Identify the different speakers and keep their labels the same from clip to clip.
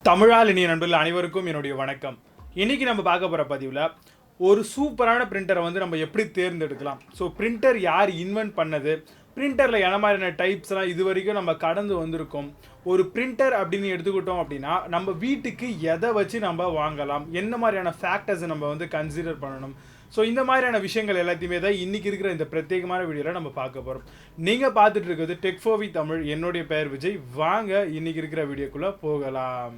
Speaker 1: தமிழால் இனிய நண்பர்கள் அனைவருக்கும் என்னுடைய வணக்கம். இன்னைக்கு நம்ம பார்க்க போகிற பதிவில் ஒரு சூப்பரான பிரிண்டரை வந்து நம்ம எப்படி தேர்ந்தெடுக்கலாம். ஸோ பிரிண்டர் யார் இன்வென்ட் பண்ணது, பிரிண்டரில் என்ன மாதிரியான டைப்ஸ்லாம் இது வரைக்கும் நம்ம கடந்து வந்திருக்கோம். ஒரு பிரிண்டர் அப்படின்னு எடுத்துக்கிட்டோம் அப்படின்னா நம்ம வீட்டுக்கு எதை வச்சு நம்ம வாங்கலாம், என்ன மாதிரியான ஃபேக்டர்ஸை நம்ம வந்து கன்சிடர் பண்ணணும். ஸோ இந்த மாதிரியான விஷயங்கள் எல்லாத்தையுமே தான் இன்றைக்கி இருக்கிற இந்த பிரத்யேகமான வீடியோவில் நம்ம பார்க்க போகிறோம். நீங்கள் பார்த்துட்டு இருக்கிறது டெக் ஃபார் வி தமிழ். என்னுடைய பெயர் விஜய். வாங்க இன்றைக்கி இருக்கிற வீடியோக்குள்ளே போகலாம்.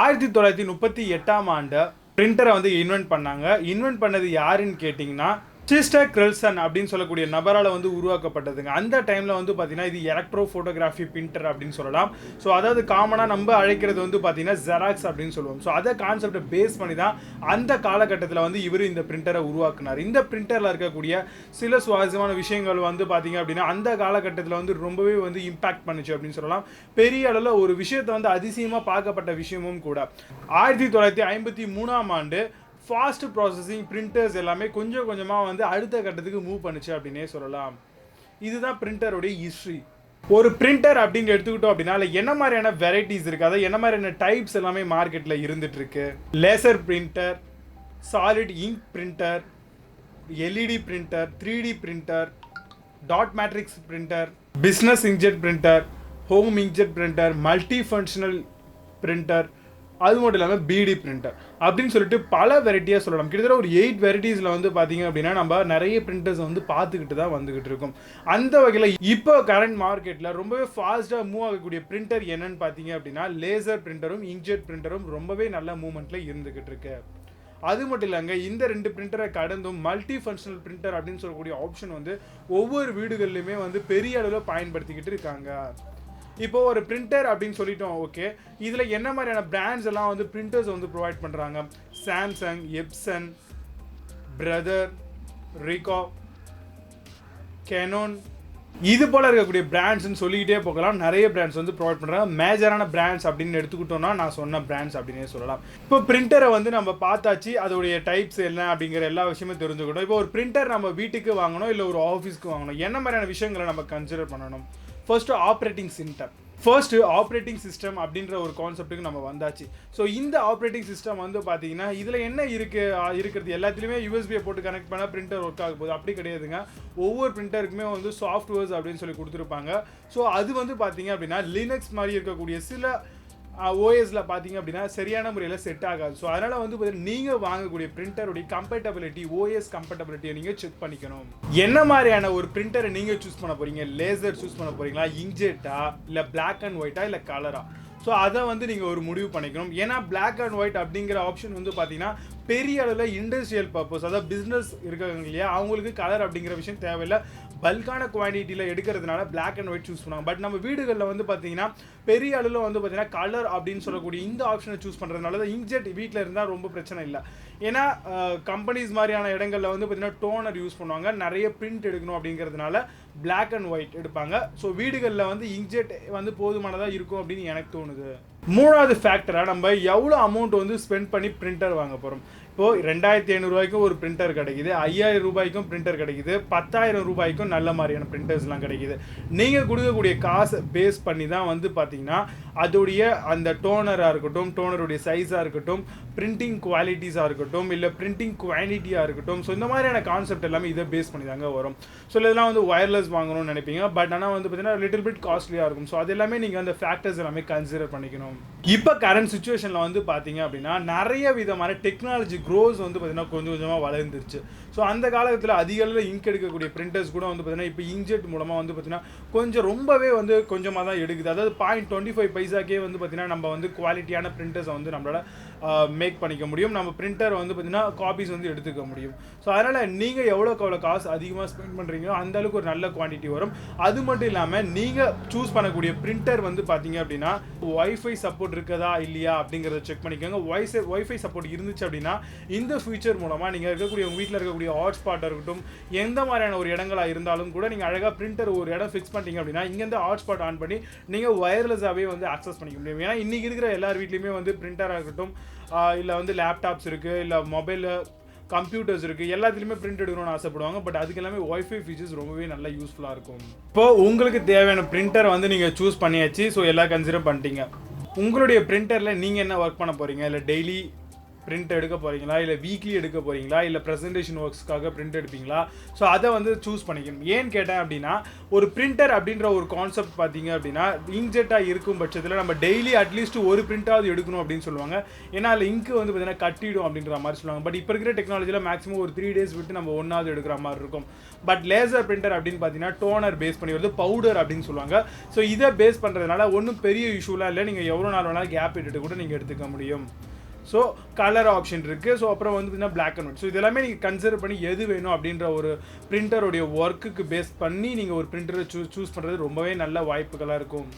Speaker 1: 1938ஆம் ஆண்டு பிரிண்டரை வந்து இன்வென்ட் பண்ணாங்க. இன்வென்ட் பண்ணது யாருன்னு கேட்டிங்கன்னா சிஸ்டர் கிரெல்சன் அப்படின்னு சொல்லக்கூடிய நபரால் வந்து உருவாக்கப்பட்டதுங்க. அந்த டைமில் வந்து பார்த்தீங்கன்னா இது எலக்ட்ரோ ஃபோட்டோகிராஃபி பிரிண்டர் அப்படின்னு சொல்லலாம். ஸோ அதாவது காமனாக நம்ம அழைக்கிறது வந்து பார்த்தீங்கன்னா ஜெராக்ஸ் அப்படின்னு சொல்லுவோம். ஸோ அதை கான்செப்டை பேஸ் பண்ணி தான் அந்த காலகட்டத்தில் வந்து இவர் இந்த பிரிண்டரை உருவாக்குனார். இந்த பிரிண்டரில் இருக்கக்கூடிய சில சுவாரஸ்யமான விஷயங்கள் வந்து பார்த்தீங்க அப்படின்னா அந்த காலகட்டத்தில் வந்து ரொம்பவே வந்து இம்பாக்ட் பண்ணுச்சு அப்படின்னு சொல்லலாம். பெரிய அளவில் ஒரு விஷயத்தை வந்து அதிசயமாக பார்க்கப்பட்ட விஷயமும் கூட. 1953ஆம் ஆண்டு ஃபாஸ்ட் ப்ராசஸிங் பிரிண்டர்ஸ் எல்லாமே கொஞ்சம் கொஞ்சமாக வந்து அடுத்த கட்டத்துக்கு மூவ் பண்ணுச்சு அப்படின்னே சொல்லலாம். இதுதான் பிரிண்டருடைய ஹிஸ்ட்ரி. ஒரு பிரிண்டர் அப்படின்னு எடுத்துக்கிட்டோம் அப்படின்னா அதில் என்ன மாதிரியான வெரைட்டிஸ் இருக்குது, அதாவது என்ன மாதிரியான டைப்ஸ் எல்லாமே மார்க்கெட்டில் இருந்துகிட்ருக்கு. Laser printer, solid ink printer, LED printer, 3D printer, dot matrix printer, business inkjet printer, home inkjet printer, multi functional printer, அது மட்டும் இல்லாமல் பிடி பிரிண்டர் அப்படின்னு சொல்லிட்டு பல வெரைட்டியாக சொல்லலாம். கிட்டத்தட்ட ஒரு 8 வெரைட்டிஸில் வந்து பார்த்தீங்க அப்படின்னா நம்ம நிறைய பிரிண்டர்ஸ் வந்து பார்த்துக்கிட்டு தான் வந்துக்கிட்டு இருக்கோம். அந்த வகையில் இப்போ கரண்ட் மார்க்கெட்டில் ரொம்பவே ஃபாஸ்ட்டாக மூவ் ஆகக்கூடிய பிரிண்டர் என்னன்னு பார்த்தீங்க அப்படின்னா லேசர் பிரிண்டரும் இங்க்ஜெட் பிரிண்டரும் ரொம்பவே நல்ல மூவ்மெண்ட்டில் இருந்துக்கிட்டு இருக்கு. அது மட்டும் இல்லைங்க, இந்த 2 பிரிண்டரை கடந்தும் மல்டி ஃபங்க்ஷனல் பிரிண்டர் அப்படின்னு சொல்லக்கூடிய ஆப்ஷன் வந்து ஒவ்வொரு வீடுகள்லையுமே வந்து பெரிய அளவில் பயன்படுத்திக்கிட்டு இருக்காங்க. இப்போ ஒரு பிரிண்டர் அப்படின்னு சொல்லிட்டோம். ஓகே, இதில் என்ன மாதிரியான பிராண்ட்ஸ் எல்லாம் வந்து பிரிண்டர்ஸ் வந்து ப்ரொவைட் பண்ணுறாங்க. சாம்சங், எப்சன், பிரதர், ரிகோ, கெனோன், இது போல் இருக்கக்கூடிய பிராண்ட்ஸ்ன்னு சொல்லிக்கிட்டே போகலாம். நிறைய பிராண்ட்ஸ் வந்து ப்ரொவைட் பண்ணுறாங்க. மேஜரான பிராண்ட்ஸ் அப்படின்னு எடுத்துக்கிட்டோம்னா நான் சொன்ன பிராண்ட்ஸ் அப்படின்னே சொல்லலாம். இப்போ பிரிண்டரை வந்து நம்ம பார்த்தாச்சு, அதோடைய டைப்ஸ் என்ன அப்படிங்கிற எல்லா விஷயமும் தெரிஞ்சுக்கிட்டோம். இப்போ ஒரு பிரிண்டர் நம்ம வீட்டுக்கு வாங்கணும் இல்லை ஒரு ஆஃபீஸ்க்கு வாங்கணும், என்ன மாதிரியான விஷயங்களை நம்ம கன்சிடர் பண்ணணும். ஃபர்ஸ்ட்டு ஆப்ரேட்டிங் சிஸ்டம் அப்படின்ற ஒரு கான்செப்ட்டுக்கு நம்ம வந்தாச்சு. ஸோ இந்த ஆப்ரேட்டிங் சிஸ்டம் வந்து பார்த்தீங்கன்னா இதில் என்ன இருக்கிறது எல்லாத்துலேயுமே யூஎஸ்பியை போட்டு கனெக்ட் பண்ணால் பிரிண்டர் ஒர்க் ஆக போகுது அப்படி கிடையாதுங்க. ஒவ்வொரு பிரிண்டருக்குமே வந்து சாஃப்ட்வேர்ஸ் அப்படின்னு சொல்லி கொடுத்துருப்பாங்க. ஸோ அது வந்து பார்த்தீங்க அப்படின்னா லினக்ஸ் மாதிரி இருக்கக்கூடிய சில ஓஎஸில் பார்த்தீங்க அப்படின்னா சரியான முறையில் செட் ஆகாது. ஸோ அதனால் வந்து பார்த்தீங்கன்னா நீங்கள் வாங்கக்கூடிய பிரிண்டருடைய கம்பேட்டபிலிட்டி, ஓஎஸ் கம்பேட்டபிலிட்டியை நீங்கள் செக் பண்ணிக்கணும். என்ன மாதிரியான ஒரு பிரிண்டரை நீங்கள் சூஸ் பண்ண போகிறீங்க, லேசர் சூஸ் பண்ண போகிறீங்களா, இங்க்ஜெட்டா, இல்லை பிளாக் அண்ட் ஒயிட்டா, இல்லை கலரா. ஸோ அதை வந்து நீங்கள் ஒரு முடிவு பண்ணிக்கணும். ஏன்னா பிளாக் அண்ட் ஒயிட் அப்படிங்கிற ஆப்ஷன் வந்து பார்த்தீங்கன்னா பெரிய அளவில் இண்டஸ்ட்ரியல் பர்பஸ், அதாவது பிஸ்னஸ் இருக்காங்க இல்லையா, அவங்களுக்கு கலர் அப்படிங்கிற விஷயம் தேவையில்லை. பல்கான குவான்டிட்டியில் எடுக்கிறதுனால பிளாக் அண்ட் ஒயிட் சூஸ் பண்ணுவாங்க. பட் நம்ம வீடுகளில் வந்து பார்த்தீங்கன்னா பெரிய அளவில் வந்து பார்த்தீங்கன்னா கலர் அப்படின்னு சொல்லக்கூடிய இந்த ஆப்ஷனை சூஸ் பண்ணுறதுனால தான் இங்க்ஜெட் வீட்டில் இருந்தால் ரொம்ப பிரச்சனை இல்லை. ஏன்னா கம்பெனிஸ் மாதிரியான இடங்களில் வந்து பார்த்தீங்கன்னா டோனர் யூஸ் பண்ணுவாங்க, நிறைய பிரிண்ட் எடுக்கணும் அப்படிங்கிறதுனால பிளாக் அண்ட் ஒயிட் எடுப்பாங்க. ஸோ வீடுகளில் வந்து இங்க்ஜெட் வந்து போதுமானதாக இருக்கும் அப்படின்னு எனக்கு தோணுது. மூணாவது ஃபேக்டராக நம்ம எவ்வளோ அமௌண்ட் வந்து ஸ்பெண்ட் பண்ணி பிரிண்டர் வாங்க போகிறோம். இப்போது 2500 ரூபாய்க்கும் ஒரு பிரிண்டர் கிடைக்குது, 5000 ரூபாய்க்கும் பிரிண்டர் கிடைக்குது, 10,000 ரூபாய்க்கும் நல்ல மாதிரியான பிரிண்டர்ஸ்லாம் கிடைக்குது. நீங்கள் கொடுக்கக்கூடிய காசை பேஸ் பண்ணி தான் வந்து பார்த்தீங்கன்னா அதோடைய அந்த டோனராக இருக்கட்டும், டோனருடைய சைஸாக இருக்கட்டும், பிரிண்டிங் குவாலிட்டிஸாக இருக்கட்டும், இல்லை பிரிண்டிங் குவான்டிட்டியாக இருக்கட்டும். ஸோ இந்த மாதிரியான கான்செப்ட் எல்லாமே இதை பேஸ் பண்ணி தாங்க வரும். ஸோ இதெல்லாம் வந்து ஒயர்லெஸ் வாங்கணும்னு நினைப்பீங்க, பட் ஆனால் வந்து பார்த்தீங்கன்னா லிட்டில் பிட் காஸ்ட்லியாக இருக்கும். ஸோ அது எல்லாமே நீங்கள் அந்த ஃபேக்டர்ஸ் எல்லாமே கன்சிடர் பண்ணிக்கணும். இப்போ கரண்ட் சுச்சுவேஷனில் வந்து பார்த்தீங்க அப்படின்னா நிறைய விதமான டெக்னாலஜி க்ரோஸ் வந்து பார்த்தீங்கன்னா கொஞ்சம் கொஞ்சமாக வளர்ந்துருச்சு. ஸோ அந்த காலத்தில் அதிக அளவில் இங்க் எடுக்கக்கூடிய பிரிண்டர்ஸ் கூட வந்து பார்த்தீங்கன்னா இப்போ இங்க்ஜெட் மூலமாக வந்து பார்த்தீங்கன்னா கொஞ்சம் ரொம்பவே வந்து கொஞ்சமாக தான் எடுக்குது. அதாவது 0.25 பைசாக்கே வந்து பார்த்தீங்கன்னா நம்ம வந்து குவாலிட்டியான பிரிண்டர்ஸை வந்து நம்மளால் மேக் பண்ணிக்க முடியும். நம்ம பிரிண்டர் வந்து பார்த்தீங்கன்னா காப்பீஸ் வந்து எடுத்துக்க முடியும். ஸோ அதனால் நீங்கள் எவ்வளோ காசு அதிகமாக ஸ்பெண்ட் பண்ணுறீங்களோ அந்த அளவுக்கு ஒரு நல்ல குவான்டிட்டி வரும். அது மட்டும் இல்லாமல் நீங்கள் சூஸ் பண்ணக்கூடிய பிரிண்டர் வந்து பார்த்தீங்க அப்படின்னா ஒய்ஃபை சப்போர்ட் இருக்குதா இல்லையா அப்படிங்கிறத செக் பண்ணிக்கோங்க. ஒய்ஃபை சப்போர்ட் இருந்துச்சு அப்படின்னா இந்த ஃபியூச்சர் மூலமாக நீங்கள் இருக்கக்கூடிய உங்கள் வீட்டில் இருக்கக்கூடிய ஹாட்ஸ்பாட்டாக இருக்கட்டும், எந்த மாதிரியான ஒரு இடங்களாக இருந்தாலும் கூட நீங்கள் அழகாக பிரிண்டர் ஒரு இடம் ஃபிக்ஸ் பண்ணிட்டீங்க அப்படின்னா இங்கேருந்து ஹாட்ஸ்பாட் ஆன் பண்ணி நீங்கள் ஒயர்லெஸ்ஸாகவே வந்து ஆக்சஸ் பண்ணிக்க முடியும். ஏன்னா இன்றைக்கி இருக்கிற எல்லார் வீட்லேயுமே வந்து பிரிண்டராக இருக்கட்டும், இல்லை வந்து லேப்டாப்ஸ் இருக்குது, இல்லை கம்ப்யூட்டர்ஸ் இருக்குது, எல்லாத்துலேயுமே பிரிண்ட் எடுக்கணும்னு ஆசைப்படுவாங்க. பட் அதுக்கு எல்லாமே ஒய்ஃபை ஃபீச்சர்ஸ் ரொம்பவே நல்லா யூஸ்ஃபுல்லாக இருக்கும். இப்போ உங்களுக்கு தேவையான பிரிண்டரை வந்து நீங்கள் சூஸ் பண்ணியாச்சு. ஸோ எல்லாம் கன்சிடர் பண்ணிட்டீங்க. உங்களுடைய பிரிண்டரில் நீங்கள் என்ன ஒர்க் பண்ண போகிறீங்க? இல்லை டெய்லி பிரிண்ட் எடுக்க போகிறீங்களா, இல்லை வீக்லி எடுக்க போகிறீங்களா, இல்லை ப்ரெசன்டேஷன் ஒர்க்ஸ்க்காக பிரிண்ட் எடுப்பீங்களா? ஸோ அதை வந்து சூஸ் பண்ணிக்கணும். ஏன்னு கேட்டேன் அப்படின்னா, ஒரு பிரிண்டர் அப்படின்ற ஒரு கான்செப்ட் பார்த்தீங்க அப்படின்னா இங்க்ஜெட்டாக இருக்கும் பட்சத்தில் நம்ம டெய்லி அட்லீஸ்ட் ஒரு பிரிண்டாவது எடுக்கணும் அப்படின்னு சொல்லுவாங்க. ஏன்னா அதில் இங்கு வந்து பார்த்தீங்கன்னா கட்டிடும் அப்படின்ற மாதிரி சொல்லுவாங்க. பட் இப்போ இருக்கிற டெக்னாலஜியில் மேக்ஸிமம் ஒரு 3 days விட்டு நம்ம ஒன்றாவது எடுக்கிற மாதிரி இருக்கும். பட் லேசர் பிரிண்டர் அப்படின்னு பார்த்தீங்கன்னா டோனர் பேஸ் பண்ணி வருது, பவுடர் அப்படின்னு சொல்லுவாங்க. ஸோ இதை பேஸ் பண்ணுறதுனால ஒன்றும் பெரிய இஷ்யூலாம் இல்லை. நீங்கள் எவ்வளோ நாள் வேணாலும் கேப் விட்டுட்டு கூட நீங்கள் எடுத்துக்க முடியும். ஸோ கலர் ஆப்ஷன் இருக்குது. ஸோ அப்புறம் வந்து பார்த்தீங்கன்னா பிளாக் அண்ட் ஒயிட். ஸோ இதெல்லாமே நீங்கள் கன்சிடர் பண்ணி எது வேணும் அப்படின்ற ஒரு பிரிண்டருடைய ஒர்க்குக்கு பேஸ் பண்ணி நீங்கள் ஒரு பிரிண்டரை சூஸ் பண்ணுறது ரொம்பவே நல்ல வாய்ப்புகளாக இருக்கும்.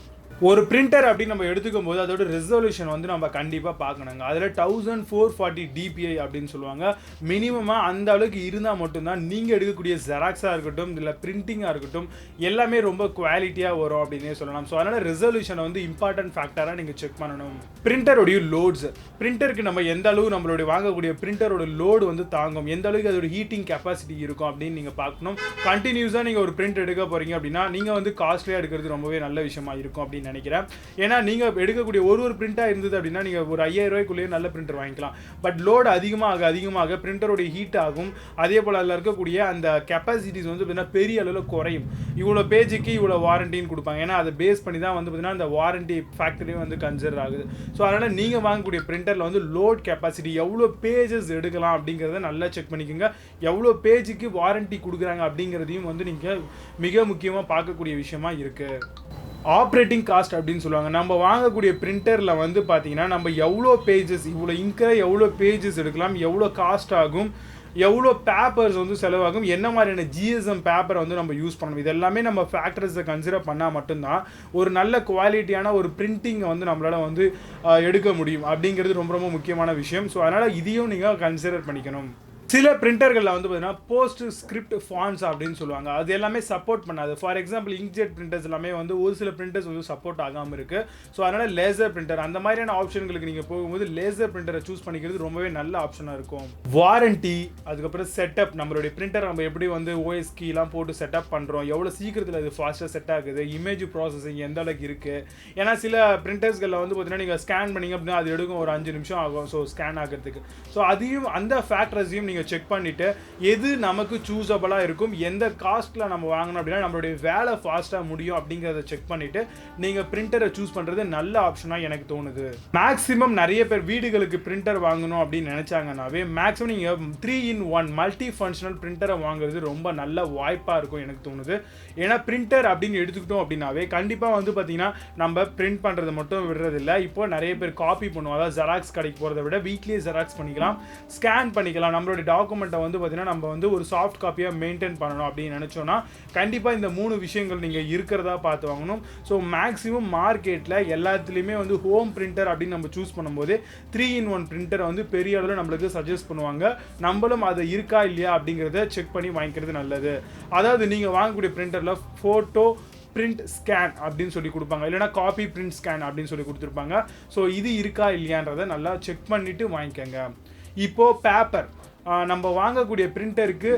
Speaker 1: ஒரு பிரிண்டர் அப்படின்னு நம்ம எடுத்துக்கும் போது அதோட ரெசல்யூஷன் வந்து நம்ம கண்டிப்பாக பார்க்கணுங்க. அதில் 1440 dpi அப்படின்னு சொல்லுவாங்க. மினிமமாக அந்த அளவுக்கு இருந்தால் மட்டும்தான் நீங்கள் எடுக்கக்கூடிய ஜெராக்ஸாக இருக்கட்டும், இல்லை பிரிண்டிங்காக இருக்கட்டும், எல்லாமே ரொம்ப குவாலிட்டியாக வரும் அப்படின்னே சொல்லலாம். ஸோ அதனால் ரெசல்யூஷனை வந்து இம்பார்ட்டன்ட் ஃபேக்டராக நீங்கள் செக் பண்ணணும். பிரிண்டருடைய லோட்ஸ், பிரிண்டருக்கு நம்ம எந்த அளவு நம்மளுடைய வாங்கக்கூடிய பிரிண்டரோட லோடு வந்து தாங்கும், எந்த அளவுக்கு அதோட ஹீட்டிங் கெப்பாசிட்டி இருக்கும் அப்படின்னு நீங்கள் பார்க்கணும். கண்டினியூஸாக நீங்கள் ஒரு பிரிண்ட் எடுக்க போகிறீங்க அப்படின்னா நீங்கள் வந்து காஸ்ட்லியாக எடுக்கிறது ரொம்பவே நல்ல விஷயமா இருக்கும் அப்படின்னு நினைக்கிறேன். ஏன்னா நீங்கள் எடுக்கக்கூடிய ஒரு பிரிண்டாக இருந்தது அப்படின்னா நீங்கள் ஒரு 5000 ரூபாய்க்குள்ளேயே நல்ல பிரிண்டர் வாங்கிக்கலாம். பட் லோடு அதிகமாக பிரிண்டருடைய ஹீட் ஆகும். அதே போல் அதில் இருக்கக்கூடிய அந்த கெப்பாசிட்டிஸ் வந்து பார்த்தீங்கன்னா பெரிய அளவில் குறையும். இவ்வளோ பேஜுக்கு இவ்வளோ வாரண்டின்னு கொடுப்பாங்க. ஏன்னா அதை பேஸ் பண்ணி தான் வந்து பார்த்தீங்கன்னா அந்த வாரண்டி ஃபேக்டரியும் வந்து கன்சிடர் ஆகுது. ஸோ அதனால் நீங்கள் வாங்கக்கூடிய பிரிண்டரில் வந்து லோட் கெப்பாசிட்டி எவ்வளோ பேஜஸ் எடுக்கலாம் அப்படிங்கிறத நல்லா செக் பண்ணிக்கோங்க. எவ்வளோ பேஜுக்கு வாரண்டி கொடுக்குறாங்க அப்படிங்கிறதையும் வந்து நீங்கள் மிக முக்கியமாக பார்க்கக்கூடிய விஷயமா இருக்குது. ஆப்ரேட்டிங் காஸ்ட் அப்படின்னு சொல்லுவாங்க. நம்ம வாங்கக்கூடிய பிரிண்டரில் வந்து பார்த்தீங்கன்னா நம்ம எவ்வளோ பேஜஸ், இவ்வளோ இங்கில் எவ்வளோ பேஜஸ் எடுக்கலாம், எவ்வளோ காஸ்ட் ஆகும், எவ்வளோ பேப்பர்ஸ் வந்து செலவாகும், என்ன மாதிரியான GSM பேப்பரை வந்து நம்ம யூஸ் பண்ணணும், இதெல்லாமே நம்ம ஃபேக்டர்ஸை கன்சிடர் பண்ணால் மட்டும்தான் ஒரு நல்ல குவாலிட்டியான ஒரு பிரிண்டிங்கை வந்து நம்மளால் வந்து எடுக்க முடியும். அப்படிங்கிறது ரொம்ப ரொம்ப முக்கியமான விஷயம். ஸோ அதனால் இதையும் நீங்கள் கன்சிடர் பண்ணிக்கணும். சில பிரிண்டர்களில் வந்து பார்த்தீங்கன்னா போஸ்ட் ஸ்கிரிப்ட் ஃபாண்ட்ஸ் அப்படின்னு சொல்லுவாங்க. அது எல்லாமே சப்போர்ட் பண்ணாது. ஃபார் எக்ஸாம்பிள் இங்க்ஜெட் பிரிண்டர்ஸ் எல்லாமே வந்து ஒரு சில பிரிண்டர்ஸ் வந்து சப்போர்ட் ஆகாமல் இருக்குது. ஸோ அதனால் லேசர் பிரிண்டர் அந்த மாதிரியான ஆப்ஷன்களுக்கு நீங்கள் போகும்போது லேசர் பிரிண்டரை சூஸ் பண்ணிக்கிறது ரொம்பவே நல்ல ஆப்ஷனாக இருக்கும். வாரண்டி, அதுக்கப்புறம் செட்டப், நம்மளுடைய பிரிண்டர் நம்ம எப்படி வந்து OS கீலாம் போட்டு செட்டப் பண்ணுறோம், எவ்வளோ சீக்கிரத்தில் அது ஃபாஸ்ட்டாக செட் ஆகுது, இமேஜ் ப்ராசஸிங் எந்த அளவுக்கு இருக்குது. ஏன்னா சில பிரிண்டர்ஸ்களில் வந்து பார்த்தீங்கன்னா நீங்கள் ஸ்கேன் பண்ணிங்க அப்படின்னா அது எடுக்கும் ஒரு 5 நிமிஷம் ஆகும். ஸோ ஸ்கேன் ஆகிறதுக்கு. ஸோ அதையும் அந்த ஃபேக்டர்ஸையும் நீங்கள் செக் பண்ணிட்டு எது நமக்கு சூஸபிளாக இருக்கும், எந்த காஸ்ட்டில் நம்ம வாங்கணும் அப்படின்னா நம்மளுடைய வேலை ஃபாஸ்ட்டாக முடியும் அப்படிங்கிறத செக் பண்ணிவிட்டு நீங்கள் பிரிண்டரை சூஸ் பண்ணுறது நல்ல ஆப்ஷனாக எனக்கு தோணுது. மேக்ஸிமம் நிறைய பேர் வீடுகளுக்கு பிரிண்டர் வாங்கணும் அப்படின்னு நினச்சாங்கன்னாவே மேக்ஸிமம் நீங்கள் 3-in-1 மல்டி ஃபங்க்ஷனல் பிரிண்டரை வாங்குறது ரொம்ப நல்ல வாய்ப்பாக இருக்கும் எனக்கு தோணுது. ஏன்னா பிரிண்டர் அப்படின்னு எடுத்துக்கிட்டோம் அப்படின்னாவே கண்டிப்பாக வந்து பார்த்தீங்கன்னா நம்ம பிரிண்ட் பண்ணுறது மட்டும் விடுறதில்லை. இப்போ நிறைய பேர் காப்பி பண்ணுவோம். அதாவது ஜெராக்ஸ் கடைக்கு போகிறத விட வீக்லியே ஜெராக்ஸ் பண்ணிக்கலாம், ஸ்கேன் பண்ணிக்கலாம். நம்மளுடைய டாக்குமெண்ட்டை வந்து பார்த்தீங்கன்னா நம்ம வந்து ஒரு சாஃப்ட் காப்பியாக மெயின்டைன் பண்ணணும் அப்படின்னு நினச்சோன்னா கண்டிப்பாக இந்த 3 விஷயங்கள் நீங்கள் இருக்கிறதா பார்த்து வாங்கணும். ஸோ மேக்ஸிமம் மார்க்கெட்டில் எல்லாத்துலேயுமே வந்து ஹோம் பிரிண்டர் அப்படின்னு நம்ம சூஸ் பண்ணும்போது 3-in-1 பிரிண்டரை வந்து பெரிய அளவில் நம்மளுக்கு சஜஸ்ட் பண்ணுவாங்க. நம்மளும் அது இருக்கா இல்லையா அப்படிங்கிறத செக் பண்ணி வாங்கிக்கிறது நல்லது. அதாவது நீங்கள் வாங்கக்கூடிய பிரிண்டரில் ஃபோட்டோ பிரிண்ட் ஸ்கேன் அப்படின்னு சொல்லி கொடுப்பாங்க, இல்லைனா காப்பி பிரிண்ட் ஸ்கேன் அப்படின்னு சொல்லி கொடுத்துருப்பாங்க. ஸோ இது இருக்கா இல்லையான்றதை நல்லா செக் பண்ணிவிட்டு வாங்கிக்கோங்க. இப்போது பேப்பர், நம்ம வாங்கக்கூடிய பிரிண்டருக்கு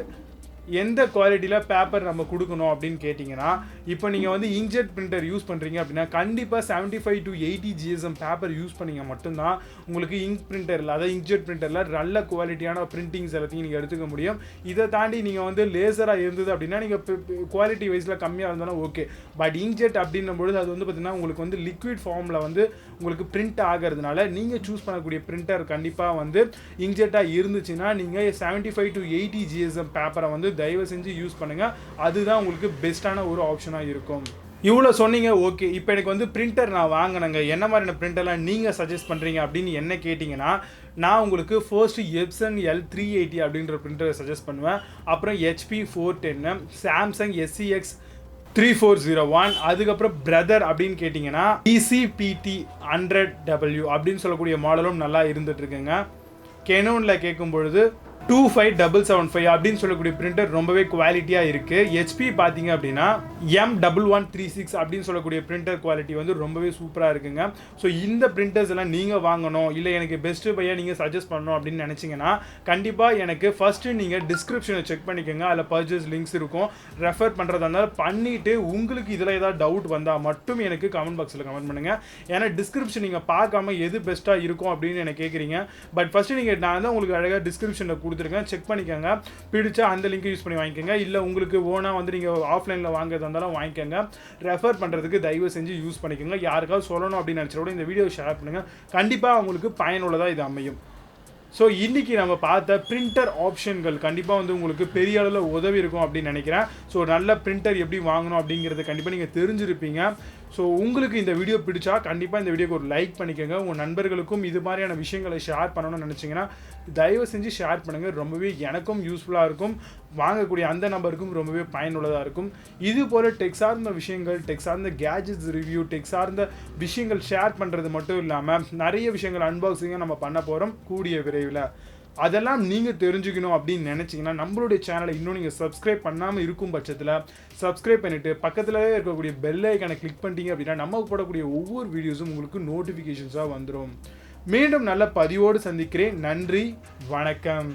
Speaker 1: எந்த குவாலிட்டியில் பேப்பர் நம்ம கொடுக்கணும் அப்படின்னு கேட்டிங்கன்னா, இப்போ நீங்கள் வந்து இங்க்ஜெட் பிரிண்டர் யூஸ் பண்ணுறீங்க அப்படின்னா கண்டிப்பாக 75 to 80 GSM பேப்பர் யூஸ் பண்ணிங்க மட்டும்தான் உங்களுக்கு இங்க் பிரிண்டரில், அதாவது இங்க்ஜெட் பிரிண்டரில் நல்ல குவாலிட்டியான பிரிண்டிங்ஸ் எல்லாத்தையும் நீங்கள் எடுத்துக்க முடியும். இதை தாண்டி நீங்கள் வந்து லேசராக இருந்தது அப்படின்னா நீங்கள் குவாலிட்டி வைஸில் கம்மியாக இருந்தாலும் ஓகே. பட் இங்க்ஜெட் அப்படின்னும்பொழுது அது வந்து பார்த்திங்கன்னா உங்களுக்கு வந்து லிக்விட் ஃபார்மில் வந்து உங்களுக்கு பிரிண்ட் ஆகிறதுனால நீங்கள் சூஸ் பண்ணக்கூடிய பிரிண்டர் கண்டிப்பாக வந்து இங்க்ஜெட்டாக இருந்துச்சுன்னா நீங்கள் 75 to 80 GSM பேப்பரை வந்து தயவு செஞ்சு யூஸ் பண்ணுங்கள். அதுதான் உங்களுக்கு பெஸ்ட்டான ஒரு ஆப்ஷனாக இருக்கும். இவ்வளோ சொன்னீங்க, ஓகே. இப்போ எனக்கு வந்து பிரிண்டர் நான் வாங்கினேங்க, என்ன மாதிரியான பிரிண்டர்லாம் நீங்கள் சஜஸ்ட் பண்ணுறீங்க அப்படின்னு என்ன கேட்டிங்கன்னா, நான் உங்களுக்கு ஃபர்ஸ்ட்டு எப்சன் L380 அப்படின்ற பிரிண்டரை சஜஸ்ட் பண்ணுவேன். அப்புறம் HP 410, சாம்சங் SCX 3401, அதுக்கப்புறம் பிரதர் அப்படின்னு கேட்டிங்கன்னா ECPT 100W அப்படின்னு சொல்லக்கூடிய மாடலும் நல்லா இருந்துகிட்ருக்குங்க. கெனோனில் கேட்கும் பொழுது 25775 அப்படின்னு சொல்லக்கூடிய பிரிண்டர் ரொம்பவே குவாலிட்டியாக இருக்குது. ஹெச்பி பார்த்தீங்க அப்படின்னா M1136 அப்படின்னு சொல்லக்கூடிய பிரிண்டர் குவாலிட்டி வந்து ரொம்பவே சூப்பராக இருக்குங்க. ஸோ இந்த பிரிண்டர்ஸ் எல்லாம் நீங்கள் வாங்கணும், இல்லை எனக்கு பெஸ்ட்டு பையாக நீங்கள் சஜஸ்ட் பண்ணணும் அப்படின்னு நினச்சிங்கன்னா கண்டிப்பாக எனக்கு ஃபஸ்ட்டு நீங்கள் டிஸ்கிரிப்ஷனை செக் பண்ணிக்கோங்க. அதில் பர்ச்சேஸ் லிங்க்ஸ் இருக்கும். ரெஃபர் பண்ணுறதா இருந்தாலும் பண்ணிவிட்டு உங்களுக்கு இதில் ஏதாவது டவுட் வந்தால் மட்டும் எனக்கு கமெண்ட் பாக்ஸில் கமெண்ட் பண்ணுங்கள். ஏன்னா டிஸ்கிரிப்ஷன் நீங்கள் பார்க்காம எது பெஸ்ட்டாக இருக்கும் அப்படின்னு எனக்கு கேட்குறீங்க. பட் ஃபஸ்ட்டு நீங்கள் நான் தான் உங்களுக்கு அழகாக டிஸ்கிரிப்ஷனில் கொடுத்துருக்கேன், செக் பண்ணிக்கோங்க. பிடிச்சா அந்த லிங்க் யூஸ் பண்ணி வாங்கிக்கோங்க. இல்லை உங்களுக்கு ஓனாக வந்து நீங்கள் ஆஃப்லைனில் வாங்குறதா இருந்தாலும் வாங்கிக்கோங்க. ரெஃபர் பண்ணுறதுக்கு தயவு செஞ்சு யூஸ் பண்ணிக்கோங்க. யாருக்காவது சொல்லணும் அப்படின்னு நினச்சா கூட இந்த வீடியோ ஷேர் பண்ணுங்கள். கண்டிப்பாக உங்களுக்கு பயனுள்ளதாக இது அமையும். ஸோ இன்றைக்கி நம்ம பார்த்த பிரிண்டர் ஆப்ஷன்கள் கண்டிப்பாக வந்து உங்களுக்கு பெரிய அளவில் உதவி இருக்கும் அப்படின்னு நினைக்கிறேன். ஸோ நல்ல பிரிண்டர் எப்படி வாங்கணும் அப்படிங்கிறத கண்டிப்பாக நீங்கள் தெரிஞ்சிருப்பீங்க. ஸோ உங்களுக்கு இந்த வீடியோ பிடிச்சா கண்டிப்பாக இந்த வீடியோக்கு ஒரு லைக் பண்ணிக்கோங்க. உங்கள் நண்பர்களுக்கும் இது மாதிரியான விஷயங்களை ஷேர் பண்ணணும்னு நினச்சிங்கன்னா தயவு செஞ்சு ஷேர் பண்ணுங்கள். ரொம்பவே எனக்கும் யூஸ்ஃபுல்லாக இருக்கும், வாங்கக்கூடிய அந்த நபருக்கும் ரொம்பவே பயனுள்ளதாக இருக்கும். இது போல் டெக் சார்ந்த விஷயங்கள், டெக் சார்ந்த கேஜெட்ஸ் ரிவ்யூ, டெக் சார்ந்த விஷயங்கள் ஷேர் பண்ணுறது மட்டும் இல்லாமல் நிறைய விஷயங்கள் அன்பாக்சிங்காக நம்ம பண்ண போகிறோம் கூடிய விரைவில். அதெல்லாம் நீங்கள் தெரிஞ்சுக்கணும் அப்படின்னு நினச்சிங்கன்னா நம்மளுடைய சேனலை இன்னும் நீங்கள் சப்ஸ்கிரைப் பண்ணாமல் இருக்கும் பட்சத்தில் சப்ஸ்கிரைப் பண்ணிவிட்டு பக்கத்தில் இருக்கக்கூடிய பெல் ஐக்கானை கிளிக் பண்ணிட்டீங்க அப்படின்னா நம்ம போடக்கூடிய ஒவ்வொரு வீடியோஸும் உங்களுக்கு நோட்டிஃபிகேஷன்ஸாக வந்துடும். மீண்டும் நல்ல பதிவோடு சந்திக்கிறேன். நன்றி, வணக்கம்.